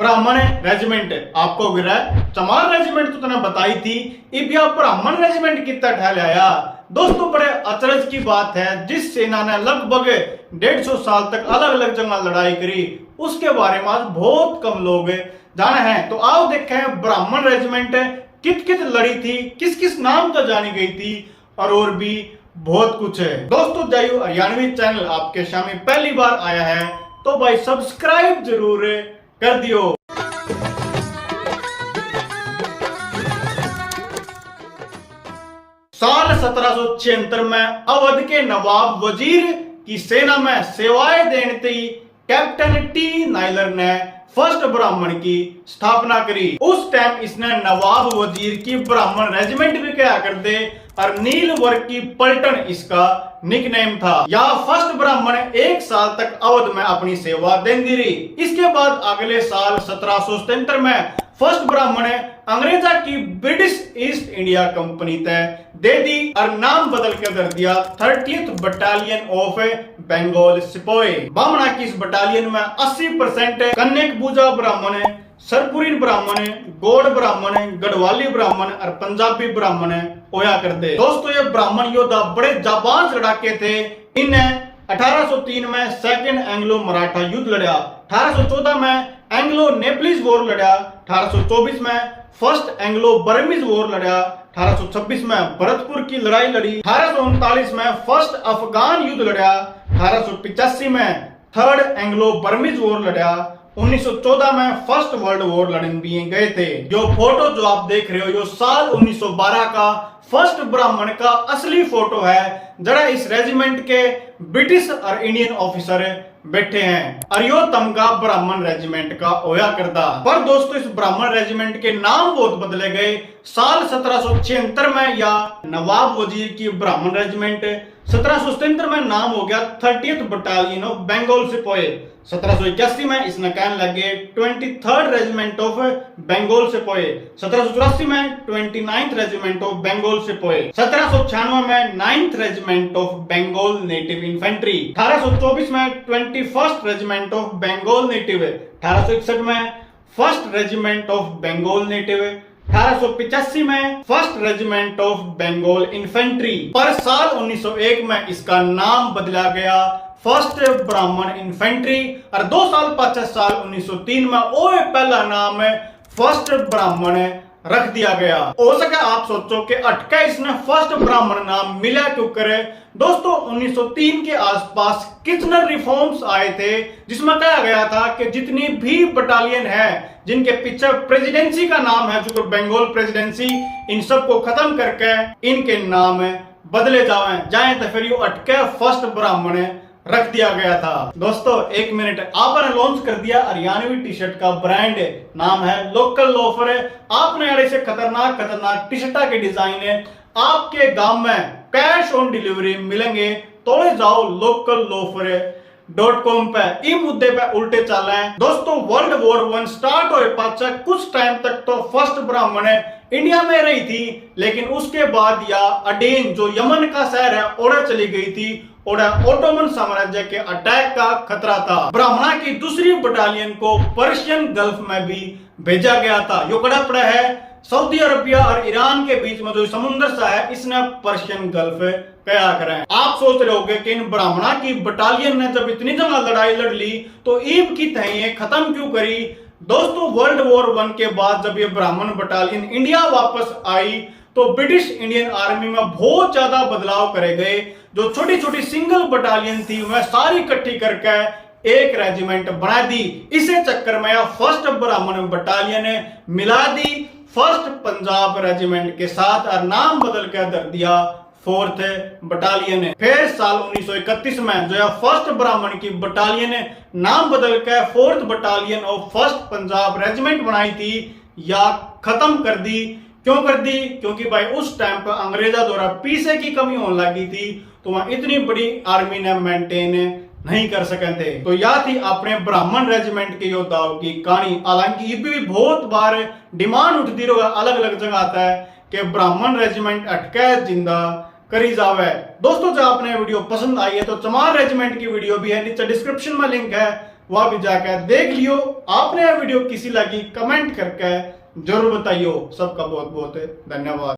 ब्राह्मण रेजिमेंट आपको गिरा चमार रेजिमेंट तो तने बताई थी। इब यह ब्राह्मण रेजिमेंट कितना ठहल आया। दोस्तों बड़े अचरज की बात है, जिस सेना ने लगभग 150 साल तक अलग अलग जगह लड़ाई करी उसके बारे में आज बहुत कम लोग जाने हैं। तो आओ देखें ब्राह्मण रेजिमेंट कित कित लड़ी थी, किस किस नाम का जानी गई थी और भी बहुत कुछ है। दोस्तों जाइयो हरियाणवी चैनल आपके सामने पहली बार आया है तो भाई सब्सक्राइब जरूर कर दियो। साल 1776 में अवध के नवाब वजीर की सेना में सेवाएं देने थी कैप्टन टी नायलर ने फर्स्ट ब्राह्मण की स्थापना करी। उस टाइम इसने नवाब वजीर की ब्राह्मण रेजिमेंट भी कहा करते और नील वर्ग की पलटन इसका निकनेम था। यह फर्स्ट ब्राह्मण 1 साल तक अवध में अपनी सेवा देती रही। इसके बाद अगले साल 1777 में फर्स्ट ब्राह्मण अंग्रेजा की ब्रिटिश ईस्ट इंडिया कंपनी तय दे दी और नाम बदल कर कर दिया 30th बटालियन ऑफ बंगाल सिपाही। बामना की इस बटालियन में 80% कन्यक पूजा ब्राह्मण, सरपुरी ब्राह्मण, गौड़ ब्राह्मण, गढ़वाली ब्राह्मण और पंजाबी ब्राह्मण होया करते। दोस्तों ये ब्राह्मण योद्धा बड़े जाबाज लड़ाके थे। इन्हें 1803 में सेकेंड एंग्लो मराठा युद्ध लड़ा, 1814 में एंग्लो नेपलिस वॉर लड़ा, 1824 में फर्स्ट एंग्लो बर्मीज वॉर लड़ा, 1826 में भरतपुर की लड़ाई लड़ी, 1839 में फर्स्ट अफगान युद्ध लड़ा, 1885 में थर्ड एंग्लो बर्मीज वॉर लड़ा, 1914 में फर्स्ट वर्ल्ड वॉर लड़ने भी गए थे। जो फोटो जो आप देख रहे हो यो साल 1912 का फर्स्ट ब्राह्मण का असली फोटो है, जरा इस रेजिमेंट के ब्रिटिश और इंडियन ऑफिसर बैठे हैं और यो तमगा ब्राह्मण रेजिमेंट का होया करता। पर दोस्तों इस ब्राह्मण रेजिमेंट के नाम बहुत बदले गए। साल 1776 में या नवाब वजीर की ब्राह्मण रेजिमेंट, 1777 में नाम हो गया 30th बटालियन ऑफ बंगाल सिपाही, 1781 में इसने कहने लगे 23rd रेजिमेंट ऑफ बंगाल सिपाही, 1784 में 29th रेजिमेंट ऑफ बंगाल सिपाही, 1796 में 9th regiment of Bengal native infantry, 1824 में 21st regiment of Bengal native, 1861 में first regiment of Bengal native, 1885 में first regiment of Bengal infantry. पर साल 1901 में इसका नाम बदला गया फर्स्ट ब्राह्मण इन्फेंट्री और 2 साल 5 साल 1903 में वो पहला नाम फर्स्ट ब्राह्मण रख दिया गया। हो सके आप सोचो कि अटका इसने फर्स्ट ब्राह्मण नाम मिला क्यों करे। दोस्तों 1903 के आसपास कितने रिफॉर्म्स आए थे जिसमें कहा गया था कि जितनी भी बटालियन है जिनके पीछे प्रेसिडेंसी का नाम है जो बंगाल प्रेसिडेंसी, इन सबको खत्म करके इनके नाम बदले जाए तो फिर ये अटके फर्स्ट ब्राह्मण रख दिया गया था। दोस्तों 1 मिनट, आपने लॉन्च कर दिया हरियाणवी टी शर्ट का ब्रांड, नाम है लोकल लोफर। आपने यार ऐसे खतरनाक टी शर्ट के डिजाइन आपके गांव में कैश ऑन डिलीवरी मिलेंगे। तोड़े जाओ लोकल लोफर.com पे। ई मुद्दे पे उल्टे चल रहे हैं। दोस्तों वर्ल्ड वॉर 1 स्टार्ट होए पाचा कुछ टाइम तक तो फर्स्ट ब्राह्मण इंडिया में रही थी, लेकिन उसके बाद या अडेन जो यमन का शहर है ओड़ा चली गई थी। ओड़ा ओटोमन साम्राज्य के अटैक का खतरा था। ब्राह्मणा की दूसरी बटालियन को पर्शियन गल्फ में भी भेजा गया था। यो कड़ा पड़ा है सऊदी अरबिया और ईरान के बीच में जो समुद्र सा है इसने पर्शियन गल्फ कया करें। आप सोच रहे होंगे कि इन ब्राह्मणा की बटालियन ने जब इतनी जगह लड़ाई लड़ ली तो ईब की तहें खत्म क्यों करी। दोस्तों वर्ल्ड वॉर 1 के बाद जब ये ब्राह्मण बटालियन इंडिया वापस आई तो ब्रिटिश इंडियन आर्मी में बहुत ज्यादा बदलाव करे गए। जो छोटी छोटी सिंगल बटालियन थी वह सारी इकट्ठी करके एक रेजिमेंट बना दी। इसे चक्कर में फर्स्ट ब्राह्मण बटालियन मिला दी फर्स्ट पंजाब रेजिमेंट के साथ और नाम बदल कर दर दिया 4th बटालियन। फिर साल 1931 में जो है फर्स्ट ब्राह्मण की बटालियन नाम बदल कर 4th battalion of first Punjab regiment बनाई थी या खत्म कर दी। क्यों कर दी? क्योंकि भाई उस टाइम पर अंग्रेजा द्वारा पैसे की कमी होने लगी थी तो वहां इतनी बड़ी आर्मी ने मेंटेन नहीं कर सके थे। तो यह थी अपने ब्राह्मण रेजिमेंट के योद्धाओं की कहानी। हालांकि ये भी बहुत बार डिमांड उठती रहा, अलग अलग जगह आता है कि ब्राह्मण रेजिमेंट अटका जिंदा करी जावे। दोस्तों जो आपने वीडियो पसंद आई है तो चमार रेजिमेंट की वीडियो भी है, नीचे डिस्क्रिप्शन में लिंक है, वह भी जाकर देख लियो। आपने यह वीडियो किसी लगी कमेंट करके जरूर बताइयो। सबका बहुत बहुत धन्यवाद।